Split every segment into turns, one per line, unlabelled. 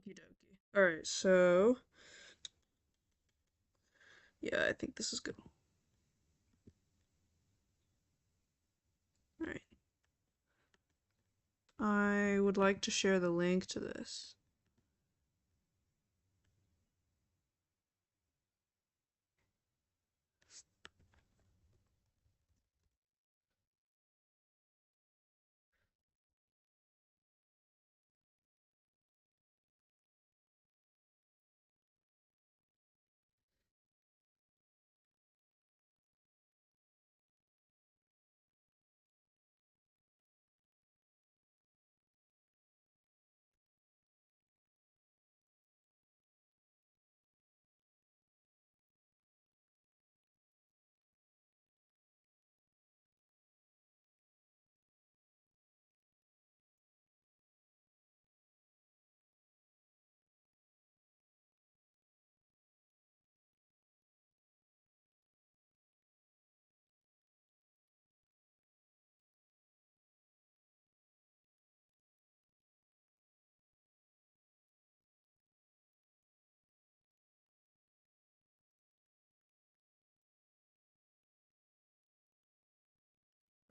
Okie dokie. Alright, so yeah, I think this is good. Alright. I would like to share the link to this.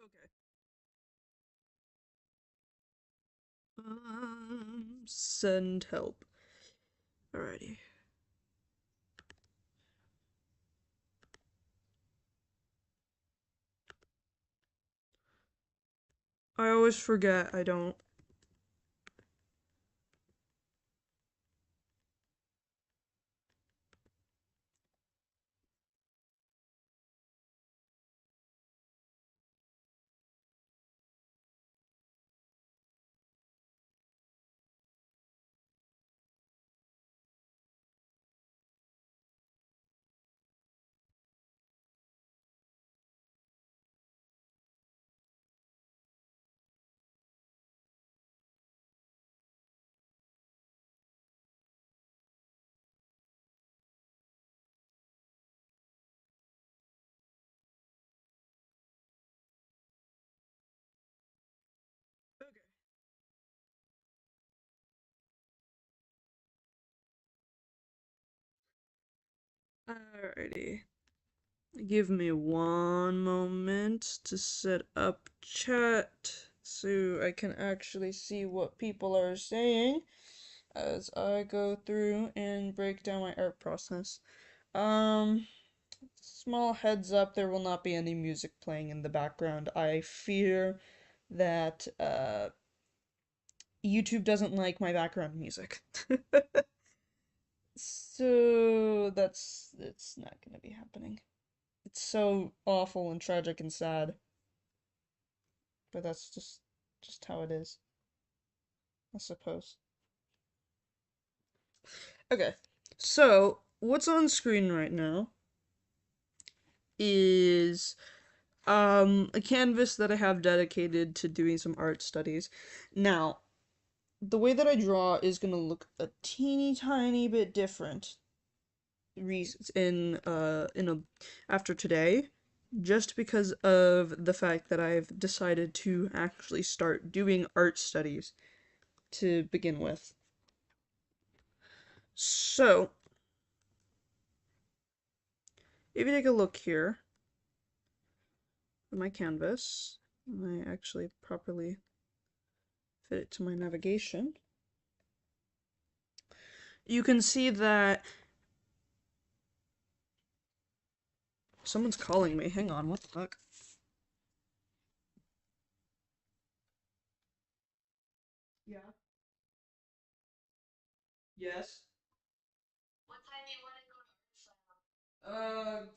Okay. Send help. Alrighty. I always forget I don't. Okay. Alrighty. Give me one moment to set up chat so I can actually see what people are saying as I go through and break down my art process. Um, Small heads up, there will not be any music playing in the background. I fear that YouTube doesn't like my background music. So it's not gonna be happening. It's so awful and tragic and sad, but that's just how it is, I suppose. Okay. So, what's on screen right now is a canvas that I have dedicated to doing some art studies. Now, the way that I draw is gonna look a teeny tiny bit different in a after today, just because of the fact that I've decided to actually start doing art studies to begin with. So, if you take a look here at my canvas, I actually properly fit it to my navigation. You can see that someone's calling me. Hang on, what the fuck? Yeah. Yes.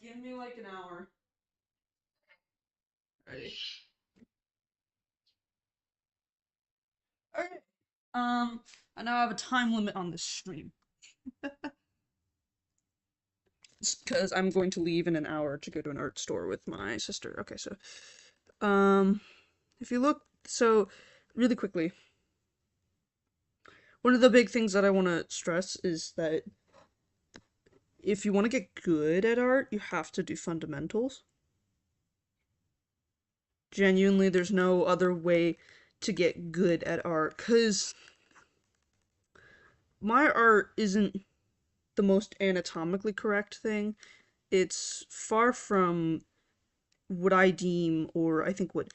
Give me like an hour. Ready. Okay. I now have a time limit on this stream. Because I'm going to leave in an hour to go to an art store with my sister. Okay, so, um, if you look, so, really quickly, one of the big things that I want to stress is that if you want to get good at art, you have to do fundamentals. Genuinely, there's no other way to get good at art, because my art isn't the most anatomically correct thing. It's far from what I deem, or I think what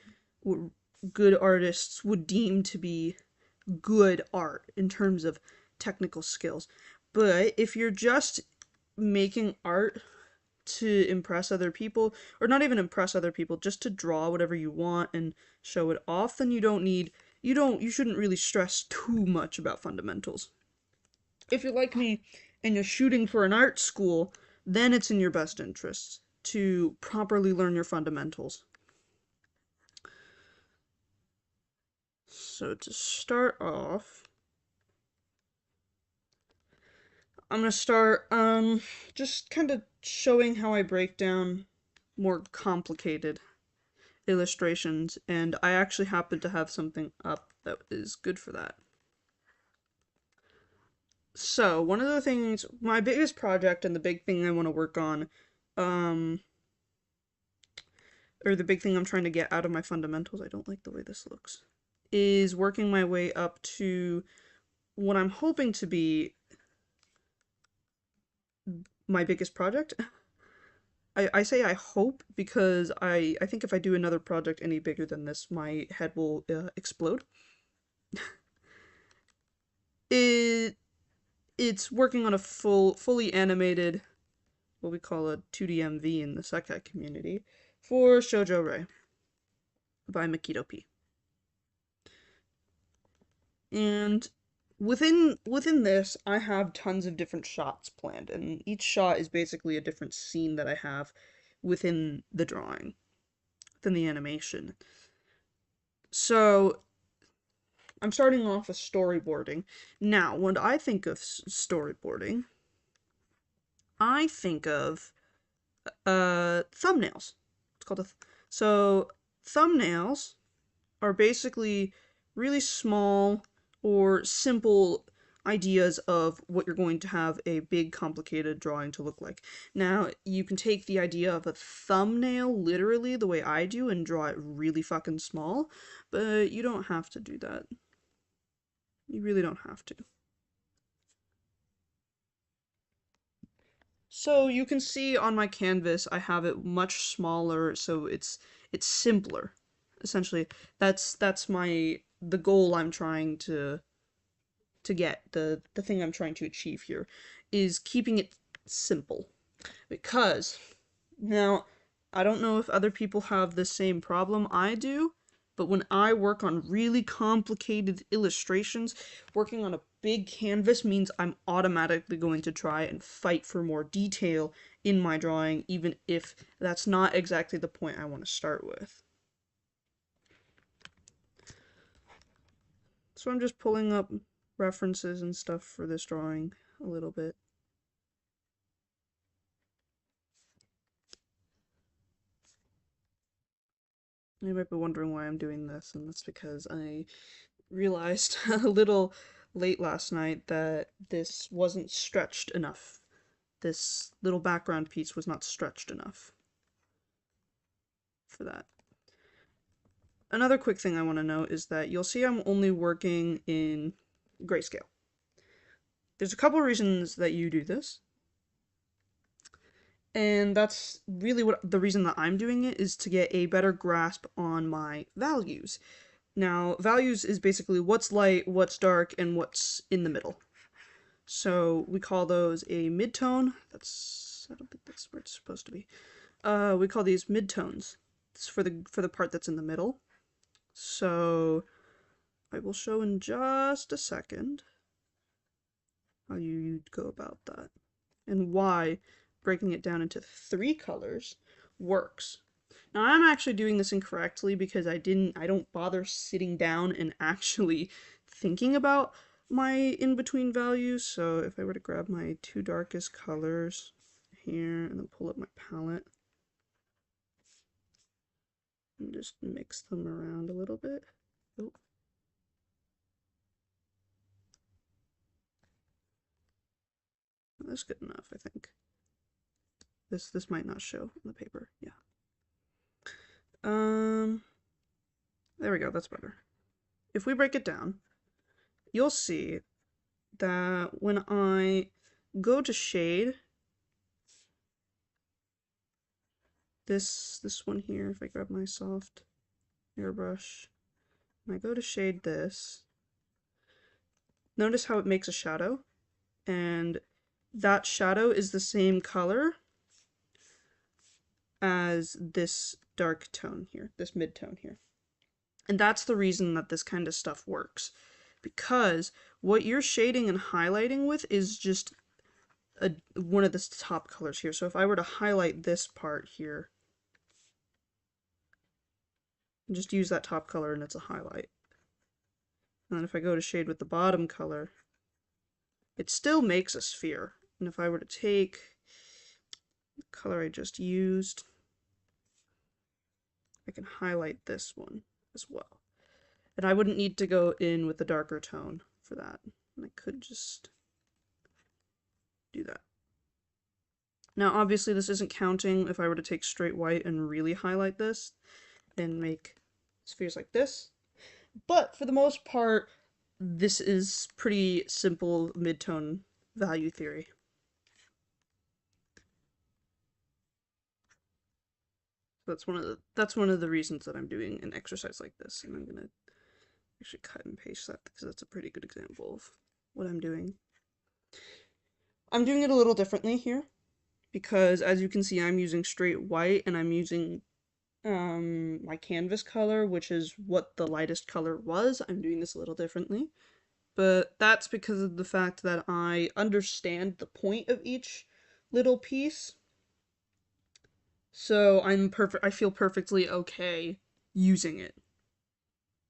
good artists would deem to be good art in terms of technical skills. But if you're just making art to impress other people, or not even impress other people, just to draw whatever you want and show it off, then you shouldn't really stress too much about fundamentals. If you're like me and you're shooting for an art school, then it's in your best interest to properly learn your fundamentals. So to start off, I'm gonna start just kind of showing how I break down more complicated illustrations, and I actually happen to have something up that is good for that. So, one of the things, my biggest project and the big thing I want to work on, um, or the big thing I'm trying to get out of my fundamentals, I don't like the way this looks, is working my way up to what I'm hoping to be my biggest project. I say I hope because I think if I do another project any bigger than this, my head will explode. It's working on a fully animated, what we call a 2D MV in the Sekai community, for Shoujo Rei by Makito P. And within this, I have tons of different shots planned, and each shot is basically a different scene that I have within the drawing, within the animation. So I'm starting off with storyboarding. Now, when I think of storyboarding, I think of thumbnails. It's called so thumbnails are basically really small or simple ideas of what you're going to have a big complicated drawing to look like. Now, you can take the idea of a thumbnail literally the way I do and draw it really fucking small, but you don't have to do that. You really don't have to. So you can see on my canvas I have it much smaller, so it's simpler. Essentially, that's the goal I'm trying to get, the thing I'm trying to achieve here is keeping it simple. Because now I don't know if other people have the same problem I do, but when I work on really complicated illustrations, working on a big canvas means I'm automatically going to try and fight for more detail in my drawing, even if that's not exactly the point I want to start with. So I'm just pulling up references and stuff for this drawing a little bit. You might be wondering why I'm doing this, and that's because I realized a little late last night that this wasn't stretched enough. This little background piece was not stretched enough for that. Another quick thing I want to note is that you'll see I'm only working in grayscale. There's a couple reasons that you do this. And that's really what the reason that I'm doing it is to get a better grasp on my values. Now, values is basically what's light, what's dark, and what's in the middle. So we call those a midtone. I don't think that's where it's supposed to be. We call these midtones. It's for the part that's in the middle. So I will show in just a second how you'd go about that and why breaking it down into 3 colors works. Now I'm actually doing this incorrectly because I don't bother sitting down and actually thinking about my in-between values. So if I were to grab my 2 darkest colors here and then pull up my palette and just mix them around a little bit. Oh. That's good enough, I think. This might not show on the paper. Yeah. There we go, that's better. If we break it down, you'll see that when I go to shade, this one here, if I grab my soft airbrush, and I go to shade this, notice how it makes a shadow, and that shadow is the same color as this dark tone here, this mid-tone here. And that's the reason that this kind of stuff works, because what you're shading and highlighting with is just one of the top colors here. So if I were to highlight this part here, just use that top color and it's a highlight. And then if I go to shade with the bottom color, it still makes a sphere. And if I were to take the color I just used, I can highlight this one as well. And I wouldn't need to go in with the darker tone for that. And I could just do that. Now, obviously, this isn't counting if I were to take straight white and really highlight this and make spheres like this. But for the most part, this is pretty simple mid-tone value theory. That's one of the reasons that I'm doing an exercise like this, and I'm gonna actually cut and paste that because that's a pretty good example of what I'm doing. I'm doing it a little differently here because, as you can see, I'm using straight white and I'm using my canvas color, which is what the lightest color was. I'm doing this a little differently, but that's because of the fact that I understand the point of each little piece. So I feel perfectly okay using it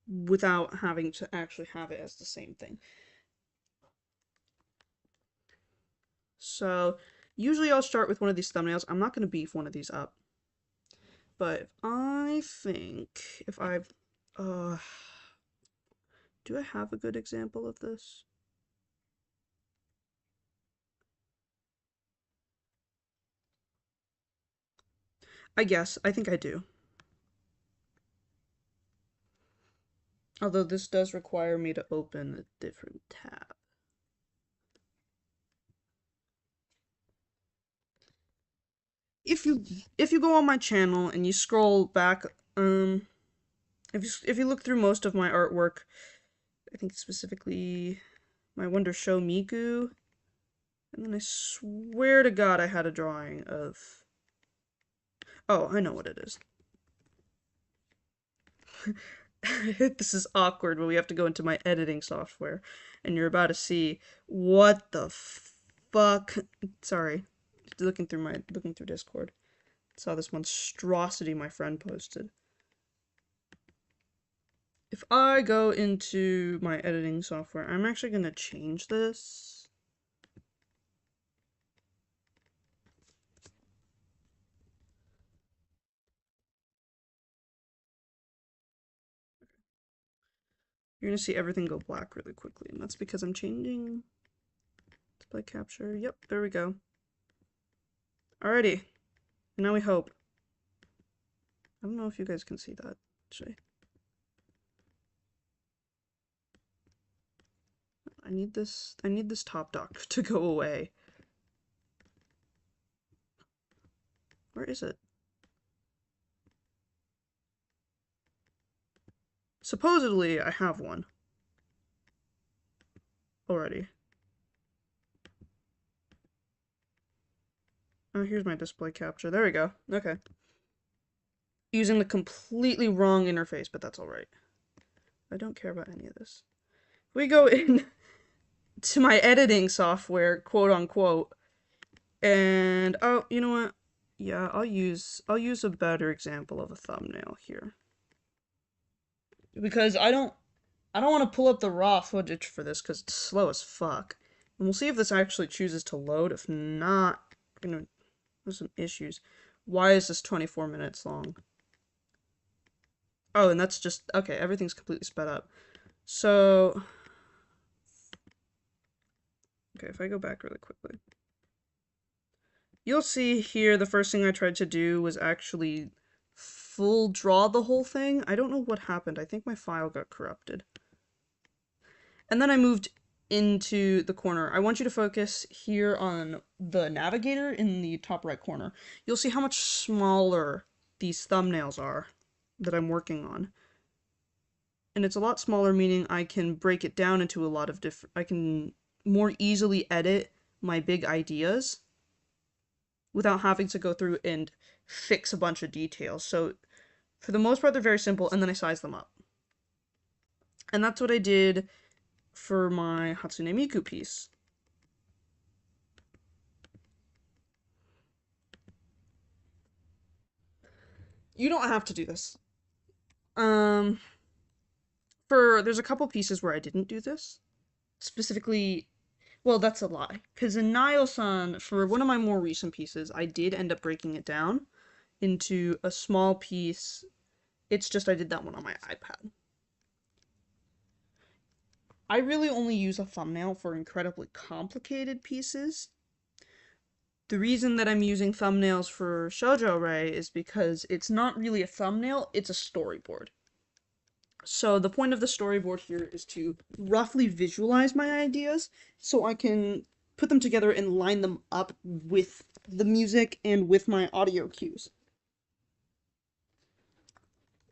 without having to actually have it as the same thing. So usually I'll start with one of these thumbnails. I'm not going to beef one of these up. But I think if I've, do I have a good example of this? I think I do. Although this does require me to open a different tab. If you go on my channel and you scroll back, if you look through most of my artwork, I think specifically my Wonder Show Miku, and then I swear to God I had a drawing of, oh, I know what it is. This is awkward, but we have to go into my editing software, and you're about to see what the fuck. Sorry, looking through Discord. Saw this monstrosity my friend posted. If I go into my editing software, I'm actually gonna change this. You're gonna see everything go black really quickly, and that's because I'm changing display capture. Yep, there we go. Alrighty, now we hope. I don't know if you guys can see that, actually. I need this top dock to go away. Where is it? Supposedly, I have one already. Oh, here's my display capture. There we go. Okay. Using the completely wrong interface, but that's alright. I don't care about any of this. We go in to my editing software, quote unquote, and oh, you know what? Yeah, I'll use a better example of a thumbnail here. Because I don't want to pull up the raw footage for this because it's slow as fuck. And we'll see if this actually chooses to load. If not, we're gonna have some issues. Why is this 24 minutes long? Oh, and that's just, okay, everything's completely sped up. So, okay, if I go back really quickly. You'll see here the first thing I tried to do was actually full draw the whole thing. I don't know what happened. I think my file got corrupted. And then I moved into the corner. I want you to focus here on the navigator in the top right corner. You'll see how much smaller these thumbnails are that I'm working on. And it's a lot smaller, meaning I can break it down into a lot of different, I can more easily edit my big ideas without having to go through and fix a bunch of details. So for the most part, they're very simple, and then I size them up. And that's what I did for my Hatsune Miku piece. You don't have to do this. There's a couple pieces where I didn't do this. Specifically, well, that's a lie. Because in Nio-san, for one of my more recent pieces, I did end up breaking it down into a small piece. It's just I did that one on my iPad. I really only use a thumbnail for incredibly complicated pieces. The reason that I'm using thumbnails for Shoujo Rei is because it's not really a thumbnail, it's a storyboard. So the point of the storyboard here is to roughly visualize my ideas so I can put them together and line them up with the music and with my audio cues.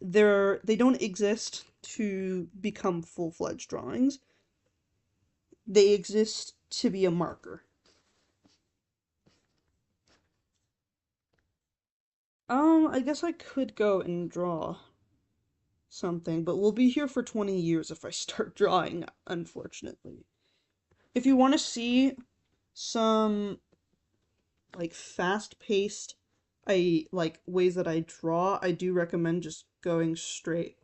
They don't exist to become full-fledged drawings. They exist to be a marker. I guess I could go and draw something, but we'll be here for 20 years if I start drawing, unfortunately. If you want to see some, like, fast-paced, ways that I draw, I do recommend just going straight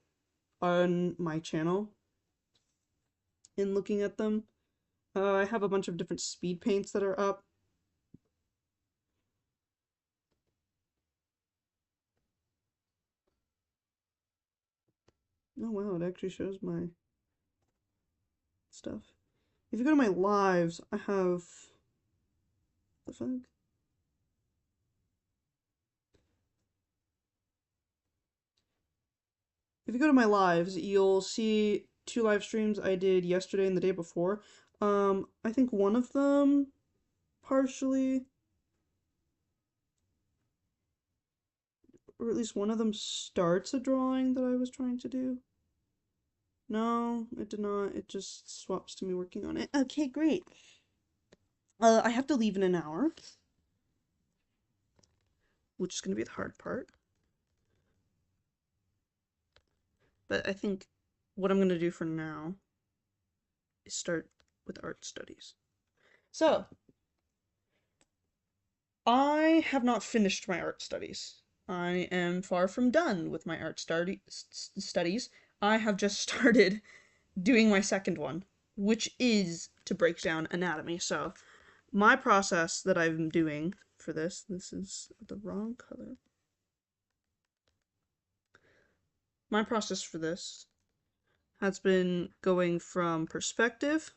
on my channel and looking at them. I have a bunch of different speed paints that are up. Oh wow, it actually shows my stuff. If you go to my lives, I have... the fuck? If you go to my lives, you'll see 2 live streams I did yesterday and the day before. I think one of them partially, or at least one of them starts a drawing that I was trying to do. No, it did not. It just swaps to me working on it. Okay, great. I have to leave in an hour, which is going to be the hard part. But I think what I'm going to do for now is start with art studies. So, I have not finished my art studies. I am far from done with my art studies. I have just started doing my second one, which is to break down anatomy. So, my process that I'm doing for this is the wrong color. My process for this has been going from perspective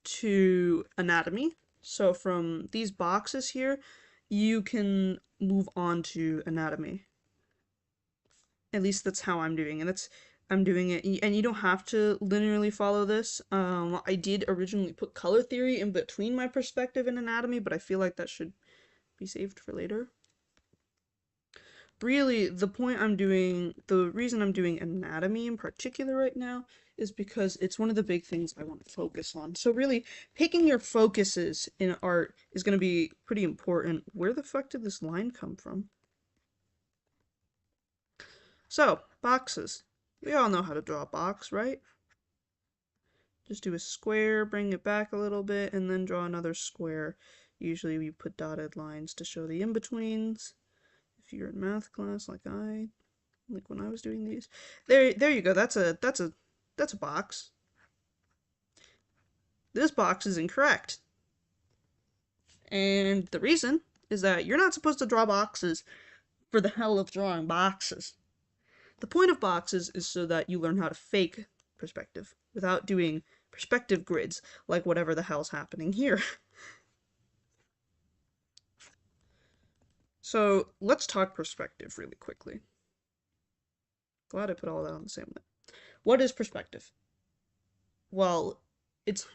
to anatomy. So from these boxes here, you can move on to anatomy. At least that's how I'm doing it. I'm doing it, and you don't have to linearly follow this. I did originally put color theory in between my perspective and anatomy, but I feel like that should be saved for later. Really, the reason I'm doing anatomy in particular right now is because it's one of the big things I want to focus on. So really, picking your focuses in art is going to be pretty important. Where the fuck did this line come from? So, boxes. We all know how to draw a box, right? Just do a square, bring it back a little bit, and then draw another square. Usually we put dotted lines to show the in-betweens. If you're in math class like when I was doing these. There you go. That's a box. This box is incorrect. And the reason is that you're not supposed to draw boxes for the hell of drawing boxes. The point of boxes is so that you learn how to fake perspective without doing perspective grids like whatever the hell's happening here. So let's talk perspective really quickly. Glad I put all that on the same line. What is perspective? Well, it's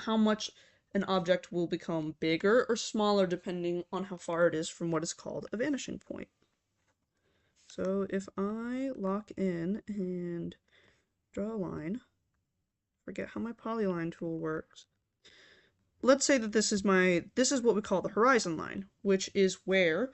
how much an object will become bigger or smaller depending on how far it is from what is called a vanishing point. So if I lock in and draw a line, forget how my polyline tool works. Let's say that this is what we call the horizon line, which is where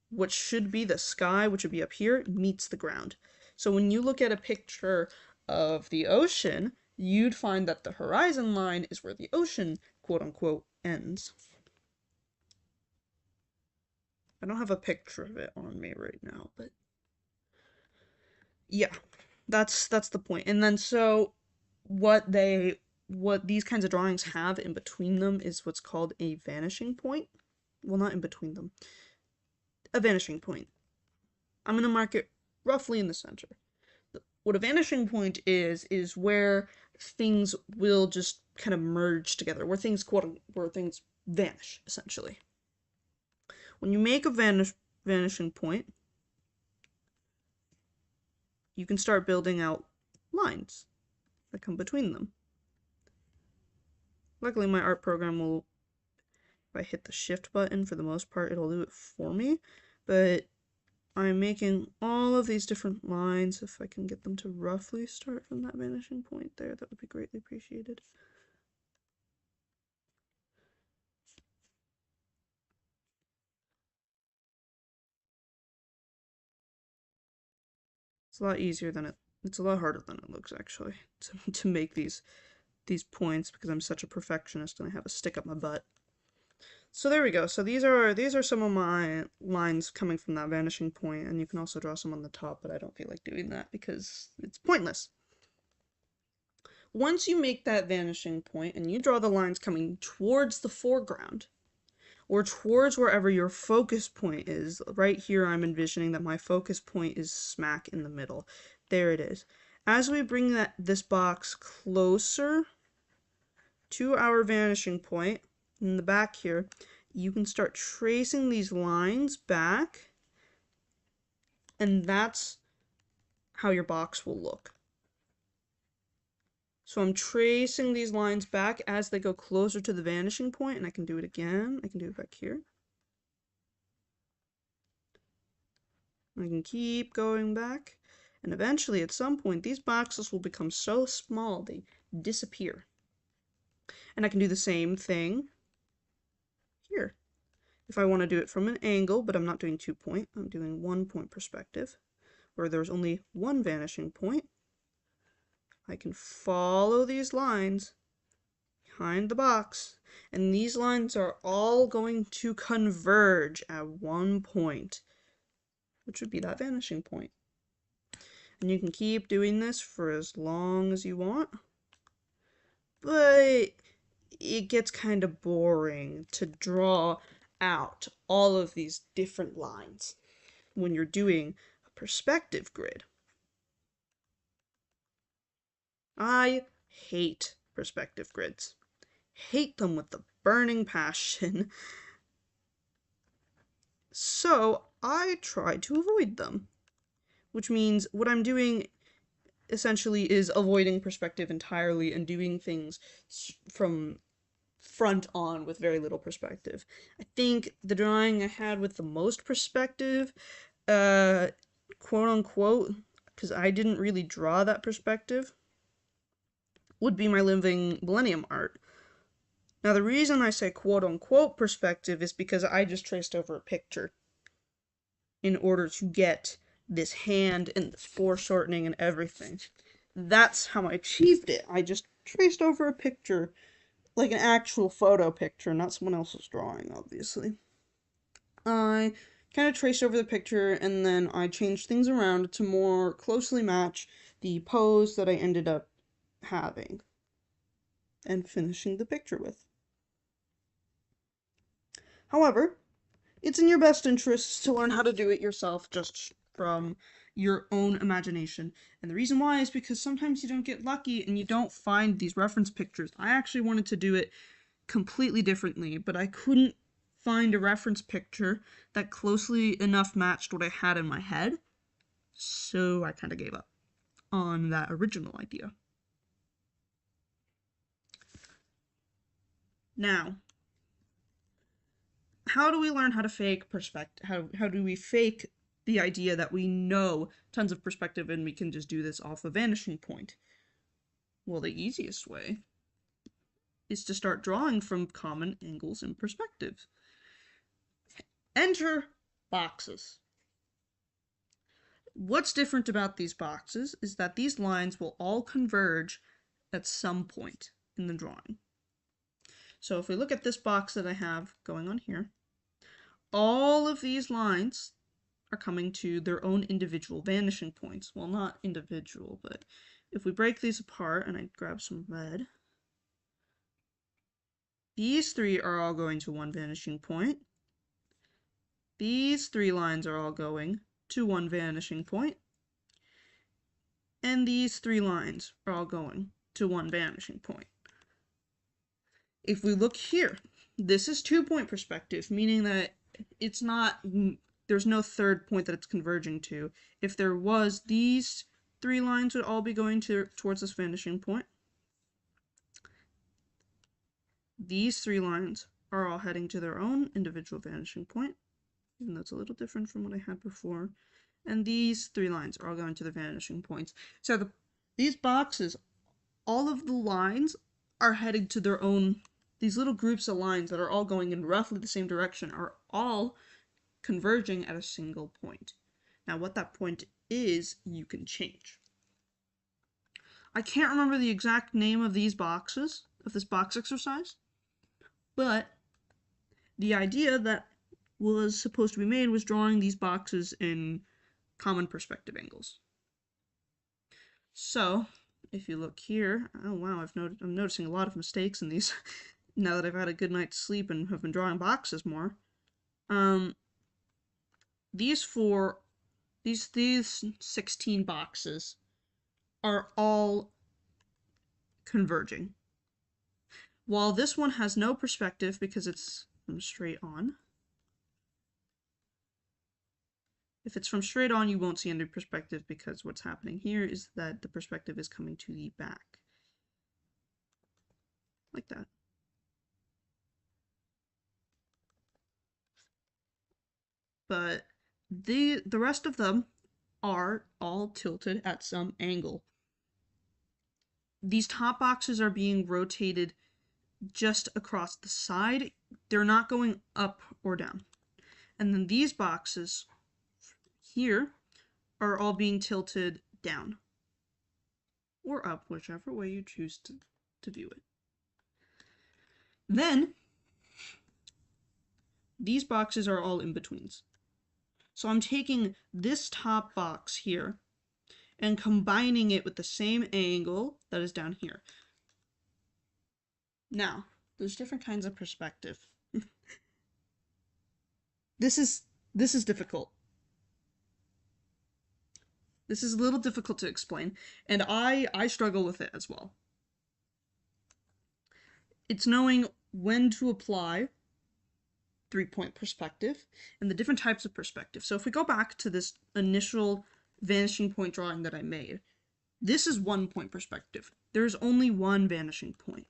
what should be the sky, which would be up here, meets the ground. So when you look at a picture of the ocean, you'd find that the horizon line is where the ocean, quote unquote, ends. I don't have a picture of it on me right now, but yeah, that's the point. And then so what these kinds of drawings have in between them is what's called a vanishing point. Well, not in between them. A vanishing point. I'm going to mark it roughly in the center. What a vanishing point is where things will just kind of merge together, where things vanish, essentially. When you make a vanishing point, you can start building out lines that come between them. Luckily, my art program will, if I hit the shift button, for the most part, it'll do it for me, but I'm making all of these different lines. If I can get them to roughly start from that vanishing point there, that would be greatly appreciated. It's a lot easier than it's a lot harder than it looks, actually, to make these points, because I'm such a perfectionist and I have a stick up my butt. So there we go. So these are some of my lines coming from that vanishing point, and you can also draw some on the top, but I don't feel like doing that because it's pointless. Once you make that vanishing point and you draw the lines coming towards the foreground, or towards wherever your focus point is, right here I'm envisioning that my focus point is smack in the middle. There it is. As we bring this box closer to our vanishing point, in the back here, you can start tracing these lines back, and that's how your box will look. So I'm tracing these lines back as they go closer to the vanishing point, and I can do it again. I can do it back here. I can keep going back, and eventually at some point these boxes will become so small they disappear. And I can do the same thing here. If I want to do it from an angle, but I'm not doing 2-point, I'm doing 1-point perspective, where there's only one vanishing point, I can follow these lines behind the box, and these lines are all going to converge at one point, which would be that vanishing point. And you can keep doing this for as long as you want, but it gets kind of boring to draw out all of these different lines when you're doing a perspective grid. I hate perspective grids. Hate them with a burning passion. So I try to avoid them, which means what I'm doing essentially is avoiding perspective entirely and doing things from front on with very little perspective. I think the drawing I had with the most perspective, quote unquote, because I didn't really draw that perspective, would be my Living Millennium art. Now the reason I say quote unquote perspective is because I just traced over a picture in order to get this hand and this foreshortening and everything. That's how I achieved it. I just traced over a picture, like an actual photo picture, not someone else's drawing, obviously. I kind of traced over the picture, and then I changed things around to more closely match the pose that I ended up having and finishing the picture with. However, it's in your best interests to learn how to do it yourself just from your own imagination. And the reason why is because sometimes you don't get lucky and you don't find these reference pictures. I actually wanted to do it completely differently, but I couldn't find a reference picture that closely enough matched what I had in my head, so I kind of gave up on that original idea. Now, how do we learn how to fake perspective? How do we fake the idea that we know tons of perspective and we can just do this off a vanishing point? Well, the easiest way is to start drawing from common angles and perspectives. Enter boxes. What's different about these boxes is that these lines will all converge at some point in the drawing. So if we look at this box that I have going on here, all of these lines are coming to their own individual vanishing points. Well, not individual, but if we break these apart and I grab some red, these three are all going to one vanishing point. These three lines are all going to one vanishing point. And these three lines are all going to one vanishing point. If we look here, this is 2-point perspective, meaning that it's not, there's no third point that it's converging to. If there was, these three lines would all be going towards this vanishing point. These three lines are all heading to their own individual vanishing point, even though it's a little different from what I had before. And these three lines are all going to the vanishing points. So these boxes, all of the lines are headed to their own, these little groups of lines that are all going in roughly the same direction are all converging at a single point. Now what that point is, you can change. I can't remember the exact name of these boxes, of this box exercise, but the idea that was supposed to be made was drawing these boxes in common perspective angles. So, if you look here, oh wow, I'm noticing a lot of mistakes in these now that I've had a good night's sleep and have been drawing boxes more. These 16 boxes are all converging. While this one has no perspective because it's from straight on. If it's from straight on, you won't see any perspective because what's happening here is that the perspective is coming to the back. Like that. But the rest of them are all tilted at some angle. These top boxes are being rotated just across the side. They're not going up or down. And then these boxes here are all being tilted down or up, whichever way you choose to view it. Then these boxes are all in-betweens. So I'm taking this top box here and combining it with the same angle that is down here. Now, there's different kinds of perspective. This is difficult. This is a little difficult to explain, and I struggle with it as well. It's knowing when to apply 3-point perspective and the different types of perspective. So if we go back to this initial vanishing point drawing that I made, this is 1-point perspective. There's only one vanishing point.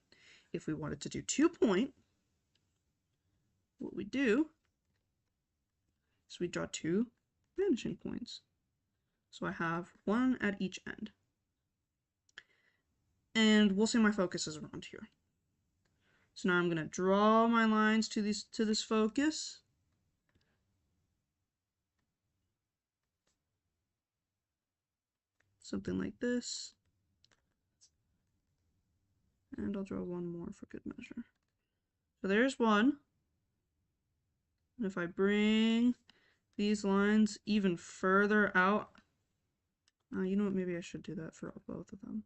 If we wanted to do 2-point, what we do is we draw 2 vanishing points. So I have one at each end. And we'll say my focus is around here. So now I'm going to draw my lines to this focus. Something like this. And I'll draw one more for good measure. So there's one. And if I bring these lines even further out, you know what, maybe I should do that for both of them.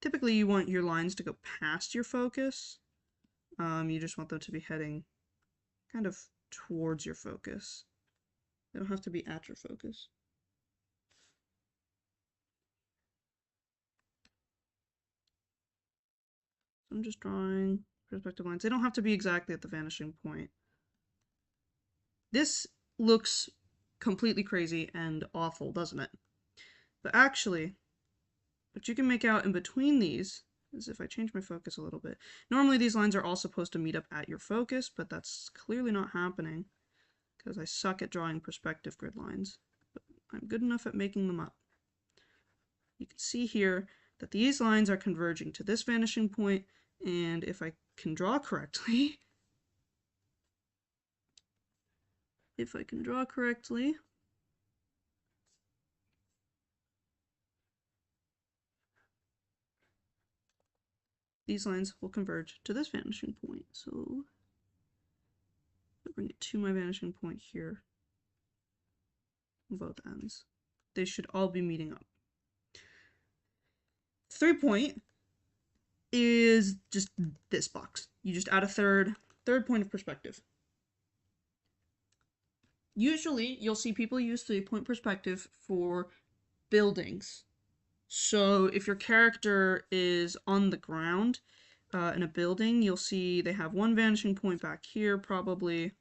Typically you want your lines to go past your focus. You just want them to be heading kind of towards your focus. They don't have to be at your focus. So I'm just drawing perspective lines. They don't have to be exactly at the vanishing point. This looks completely crazy and awful, doesn't it? But actually, what you can make out in between these is if I change my focus a little bit. Normally these lines are all supposed to meet up at your focus, but that's clearly not happening because I suck at drawing perspective grid lines. But I'm good enough at making them up. You can see here that these lines are converging to this vanishing point, and if I can draw correctly, these lines will converge to this vanishing point. So I'll bring it to my vanishing point here on both ends. They should all be meeting up. 3-point is just this box. You just add a third point of perspective. Usually, you'll see people use 3-point perspective for buildings. So if your character is on the ground in a building, you'll see they have one vanishing point back here, probably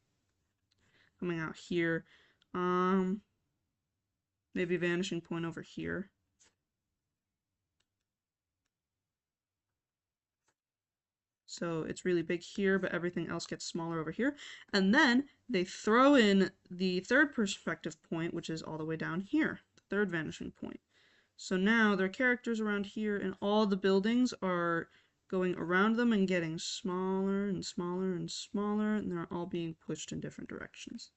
coming out here. Maybe a vanishing point over here. So it's really big here, but everything else gets smaller over here. And then they throw in the third perspective point, which is all the way down here, the third vanishing point. So now their characters around here and all the buildings are going around them and getting smaller and smaller and smaller, and they're all being pushed in different directions.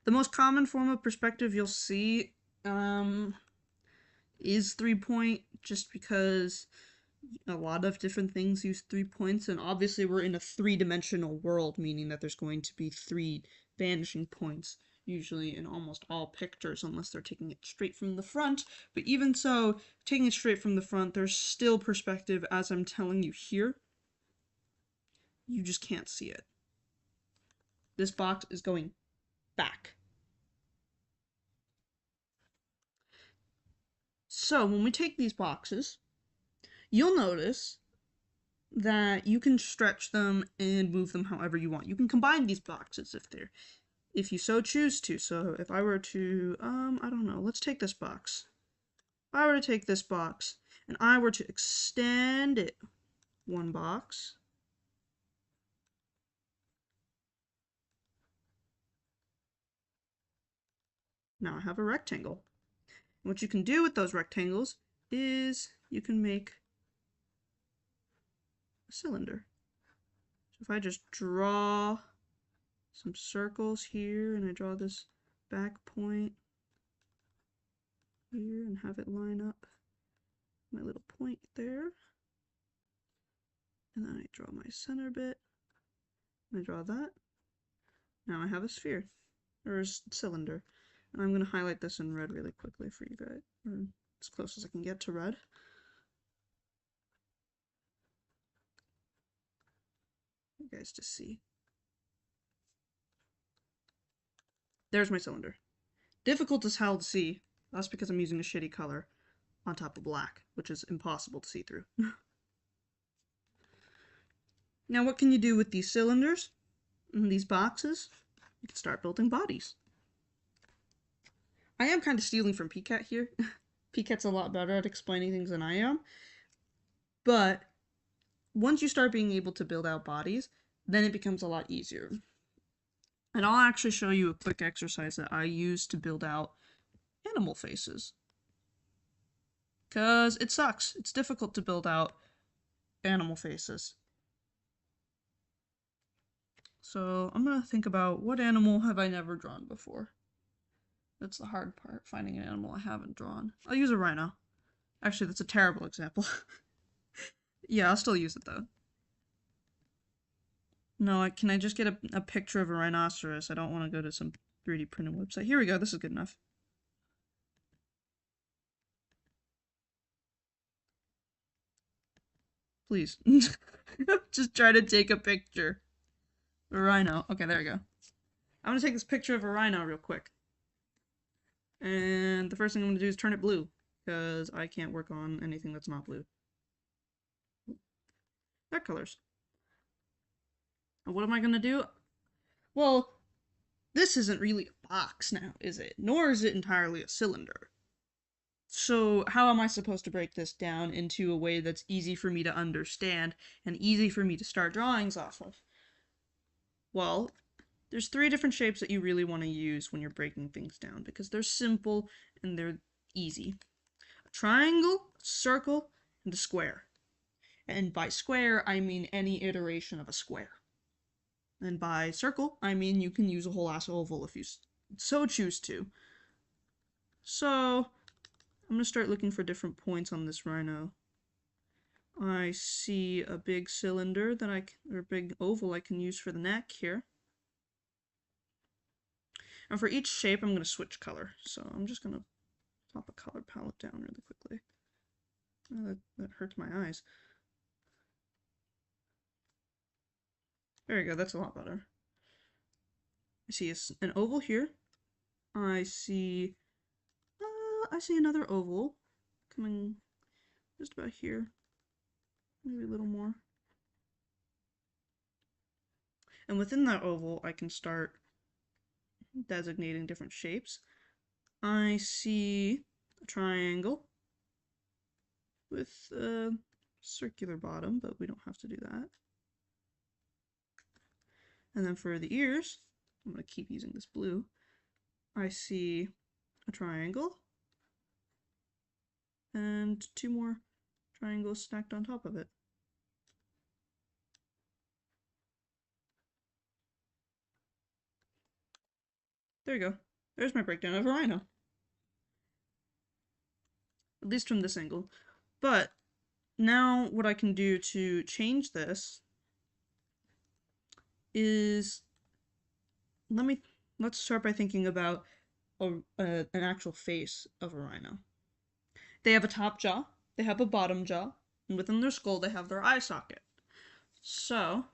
The most common form of perspective you'll see is 3-point, just because a lot of different things use 3 points, and obviously we're in a 3-dimensional world, meaning that there's going to be 3 vanishing points usually in almost all pictures, unless they're taking it straight from the front. But even so, taking it straight from the front, there's still perspective, as I'm telling you here. You just can't see it. This box is going back. So when we take these boxes, you'll notice that you can stretch them and move them however you want. You can combine these boxes if you so choose to. So if I were to, I don't know, let's take this box. If I were to take this box and I were to extend it one box, now I have a rectangle. And what you can do with those rectangles is you can make a cylinder. So if I just draw some circles here and I draw this back point here and have it line up my little point there, and then I draw my center bit and I draw that, now I have a sphere or a cylinder. And I'm going to highlight this in red really quickly for you guys, or as close as I can get to red. You guys to see. There's my cylinder. Difficult as hell to see. That's because I'm using a shitty color on top of black, which is impossible to see through. Now what can you do with these cylinders and these boxes? You can start building bodies. I am kind of stealing from PCAT here. PCAT's a lot better at explaining things than I am. But once you start being able to build out bodies, then it becomes a lot easier. And I'll actually show you a quick exercise that I use to build out animal faces. Because it sucks. It's difficult to build out animal faces. So I'm going to think about, what animal have I never drawn before? That's the hard part, finding an animal I haven't drawn. I'll use a rhino. Actually, that's a terrible example. Yeah, I'll still use it though. No, can I just get a picture of a rhinoceros? I don't want to go to some 3D printing website. Here we go, this is good enough. Please. Just try to take a picture. A rhino. Okay, there we go. I'm gonna take this picture of a rhino real quick. And the first thing I'm gonna do is turn it blue, because I can't work on anything that's not blue. That colors. And what am I gonna do? Well, this isn't really a box now, is it? Nor is it entirely a cylinder. So how am I supposed to break this down into a way that's easy for me to understand and easy for me to start drawings off of? Well, there's three different shapes that you really want to use when you're breaking things down because they're simple and they're easy. A triangle, a circle, and a square. And by square, I mean any iteration of a square. And by circle, I mean you can use a whole ass oval if you so choose to. So, I'm going to start looking for different points on this rhino. I see a big cylinder that or big oval I can use for the neck here. And for each shape, I'm going to switch color. So I'm just going to pop a color palette down really quickly. Oh, that hurts my eyes. There we go, that's a lot better. I see an oval here. I see another oval coming just about here. Maybe a little more. And within that oval, I can start designating different shapes. I see a triangle with a circular bottom, but we don't have to do that. And then for the ears, I'm going to keep using this blue. I see a triangle and two more triangles stacked on top of it. There you go. There's my breakdown of a rhino. At least from this angle. But now what I can do to change this is let's start by thinking about an actual face of a rhino. They have a top jaw, they have a bottom jaw, and within their skull they have their eye socket. So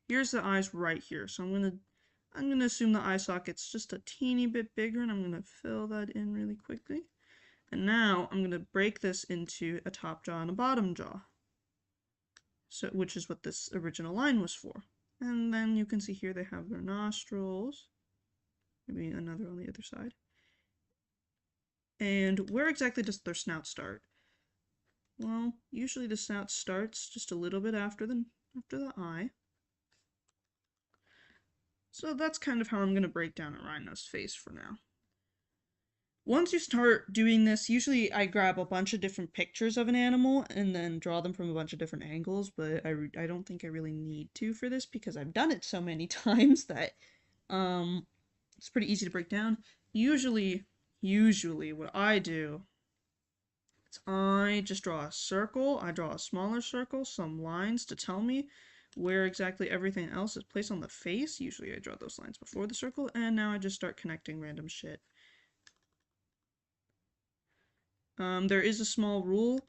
here's the eyes right here. So I'm gonna assume the eye socket's just a teeny bit bigger, and I'm gonna fill that in really quickly. And now I'm gonna break this into a top jaw and a bottom jaw. So which is what this original line was for. And then you can see here they have their nostrils. Maybe another on the other side. And where exactly does their snout start? Well, usually the snout starts just a little bit after the eye. So that's kind of how I'm going to break down a rhino's face for now. Once you start doing this, usually I grab a bunch of different pictures of an animal and then draw them from a bunch of different angles, but I don't think I really need to for this because I've done it so many times that it's pretty easy to break down. Usually what I do is I just draw a circle, I draw a smaller circle, some lines to tell me where exactly everything else is placed on the face. Usually I draw those lines before the circle, and now I just start connecting random shit. There is a small rule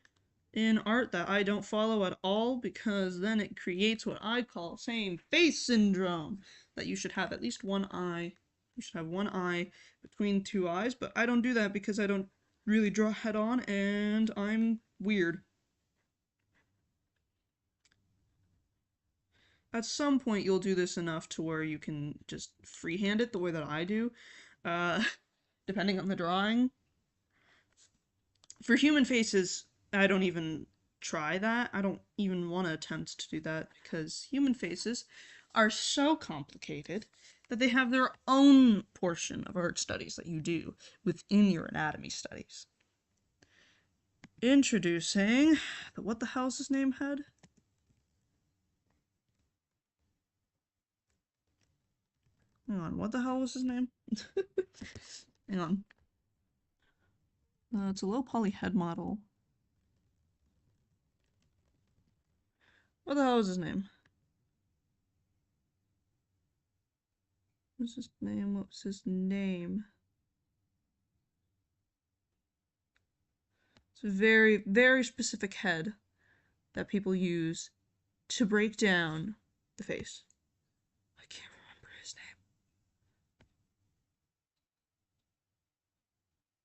in art that I don't follow at all because then it creates what I call same face syndrome, that you should have at least one eye. You should have one eye between two eyes, but I don't do that because I don't really draw head on and I'm weird. At some point you'll do this enough to where you can just freehand it the way that I do, depending on the drawing. For human faces, I don't even try that. I don't even want to attempt to do that because human faces are so complicated that they have their own portion of art studies that you do within your anatomy studies. Introducing the what the hell's his name head? Hang on, what the hell was his name? Hang on. It's a low poly head model. What the hell was his name? What's his name? What was his name? It's a very, very specific head that people use to break down the face. I can't remember his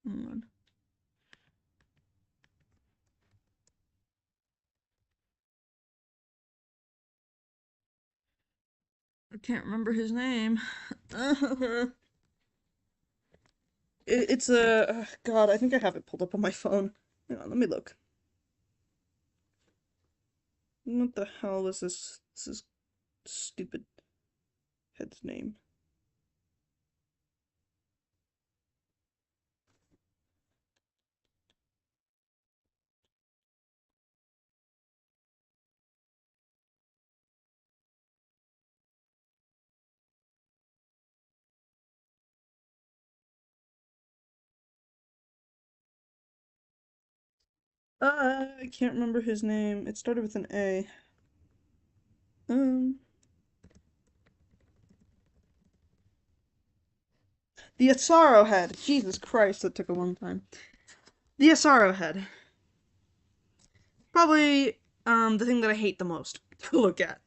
name. Hold on. I can't remember his name. It's a God. I think I have it pulled up on my phone. Hang on, let me look. What the hell was this? This is stupid head's name. I can't remember his name. It started with an A. Um, the Asaro head. Jesus Christ, that took a long time. The Asaro head. Probably, the thing that I hate the most to look at.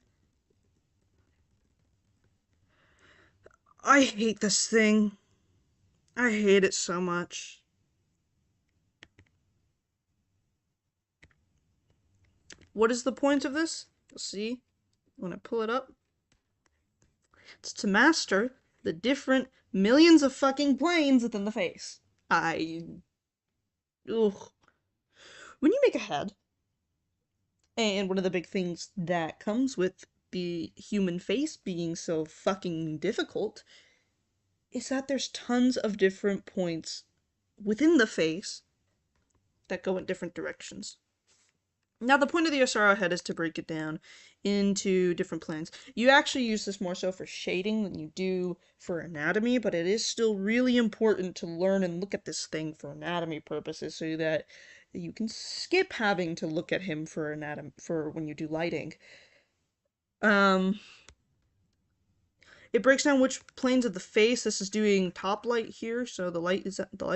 I hate this thing. I hate it so much. What is the point of this? You'll see when I pull it up. It's to master the different millions of fucking planes within the face. Ugh. When you make a head, and one of the big things that comes with the human face being so fucking difficult is that there's tons of different points within the face that go in different directions. Now, the point of the Asaro head is to break it down into different planes. You actually use this more so for shading than you do for anatomy, but it is still really important to learn and look at this thing for anatomy purposes so that you can skip having to look at him for for when you do lighting. It breaks down which planes of the face. This is doing top light here, so the light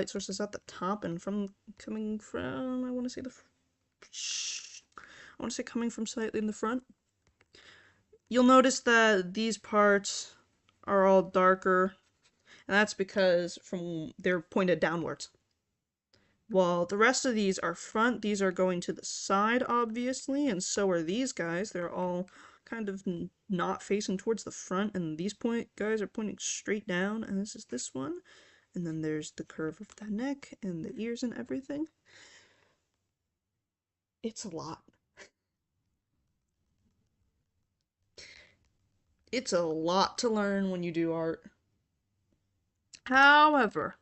source is at the top, and coming from I want to say coming from slightly in the front. You'll notice that these parts are all darker, and that's because they're pointed downwards. While the rest of these are front, these are going to the side, obviously, and so are these guys. They're all kind of not facing towards the front, and these guys are pointing straight down, and this is this one. And then there's the curve of the neck and the ears and everything. It's a lot. It's a lot to learn when you do art. However,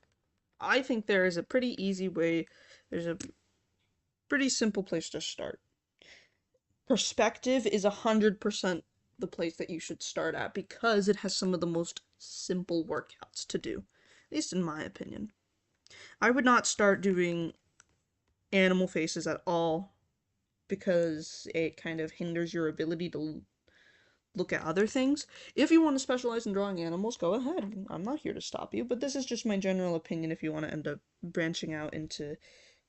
I think there is a pretty easy way. There's a pretty simple place to start. Perspective is 100% the place that you should start at because it has some of the most simple workouts to do, at least in my opinion. I would not start doing animal faces at all because it kind of hinders your ability to look at other things. If you want to specialize in drawing animals, go ahead. I'm not here to stop you, but this is just my general opinion if you want to end up branching out into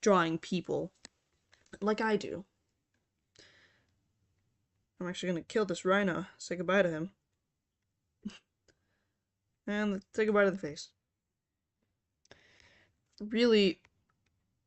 drawing people like I do. I'm actually gonna kill this rhino, say goodbye to him. And say goodbye to the face. Really,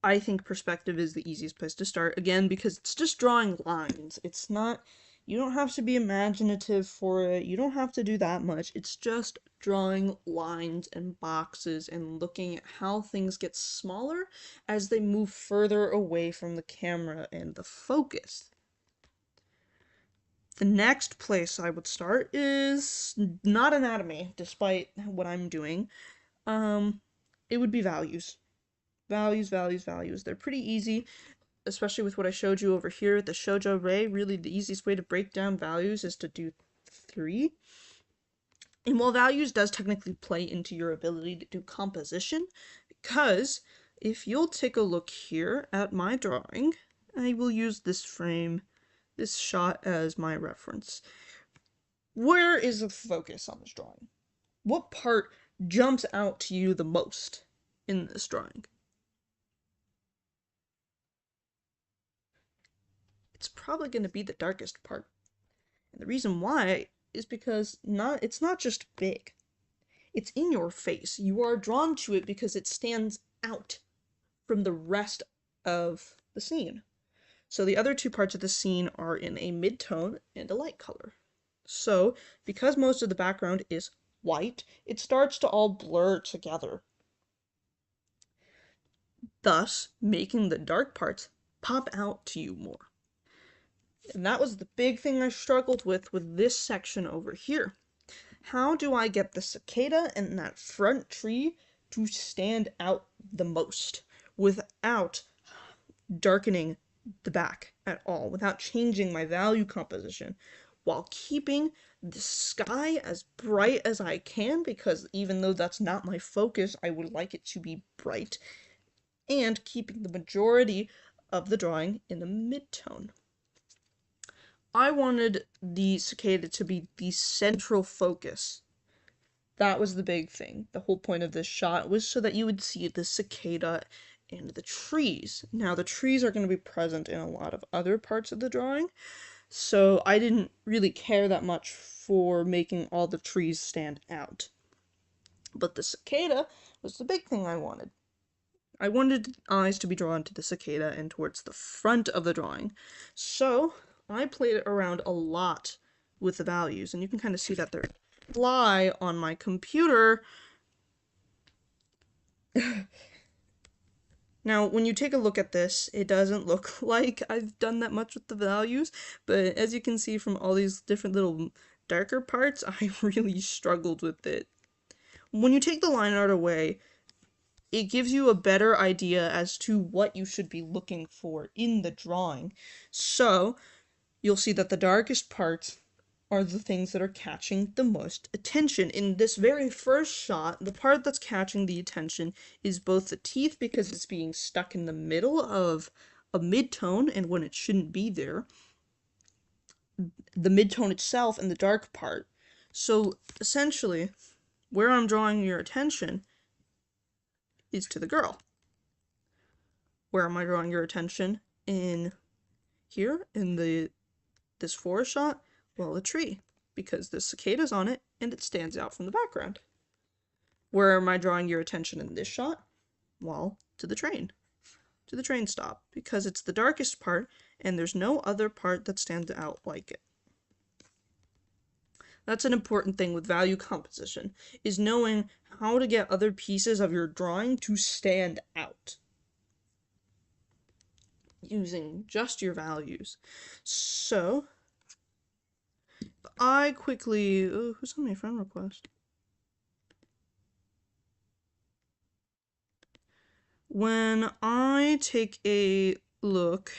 I think perspective is the easiest place to start, again, because it's just drawing lines. It's not, you don't have to be imaginative for it, you don't have to do that much, it's just drawing lines and boxes and looking at how things get smaller as they move further away from the camera and the focus. The next place I would start is not anatomy, despite what I'm doing. It would be values. Values, values, values. They're pretty easy, especially with what I showed you over here, the Shoujo Rei. Really, the easiest way to break down values is to do 3. And while values does technically play into your ability to do composition, because if you'll take a look here at my drawing, I will use this frame, this shot as my reference. Where is the focus on this drawing? What part jumps out to you the most in this drawing? It's probably going to be the darkest part. And the reason why is because it's not just big. It's in your face. You are drawn to it because it stands out from the rest of the scene. So the other two parts of the scene are in a mid-tone and a light color. So, because most of the background is white, it starts to all blur together. thus making the dark parts pop out to you more. And that was the big thing I struggled with this section over here. How do I get the cicada and that front tree to stand out the most without darkening the back at all, without changing my value composition, while keeping the sky as bright as I can, because even though that's not my focus, I would like it to be bright, and keeping the majority of the drawing in the mid-tone. I wanted the cicada to be the central focus. That was the big thing. The whole point of this shot was so that you would see the cicada and the trees. Now, the trees are going to be present in a lot of other parts of the drawing, so I didn't really care that much for making all the trees stand out. But the cicada was the big thing I wanted. I wanted eyes to be drawn to the cicada and towards the front of the drawing. So I played around a lot with the values, and you can kind of see that they're fly on my computer. Now, when you take a look at this, it doesn't look like I've done that much with the values, but as you can see from all these different little darker parts, I really struggled with it. When you take the line art away, it gives you a better idea as to what you should be looking for in the drawing. So, you'll see that the darkest parts are the things that are catching the most attention. In this very first shot, the part that's catching the attention is both the teeth, because it's being stuck in the middle of a mid-tone and when it shouldn't be there, the mid-tone itself, and the dark part. So essentially, where I'm drawing your attention is to the girl. Where am I drawing your attention? In here, in this forest shot? Well, a tree, because the cicada's on it, and it stands out from the background. Where am I drawing your attention in this shot? Well, to the train stop, because it's the darkest part, and there's no other part that stands out like it. That's an important thing with value composition, is knowing how to get other pieces of your drawing to stand out, using just your values. So, I quickly... Oh, who's on my friend request? When I take a look,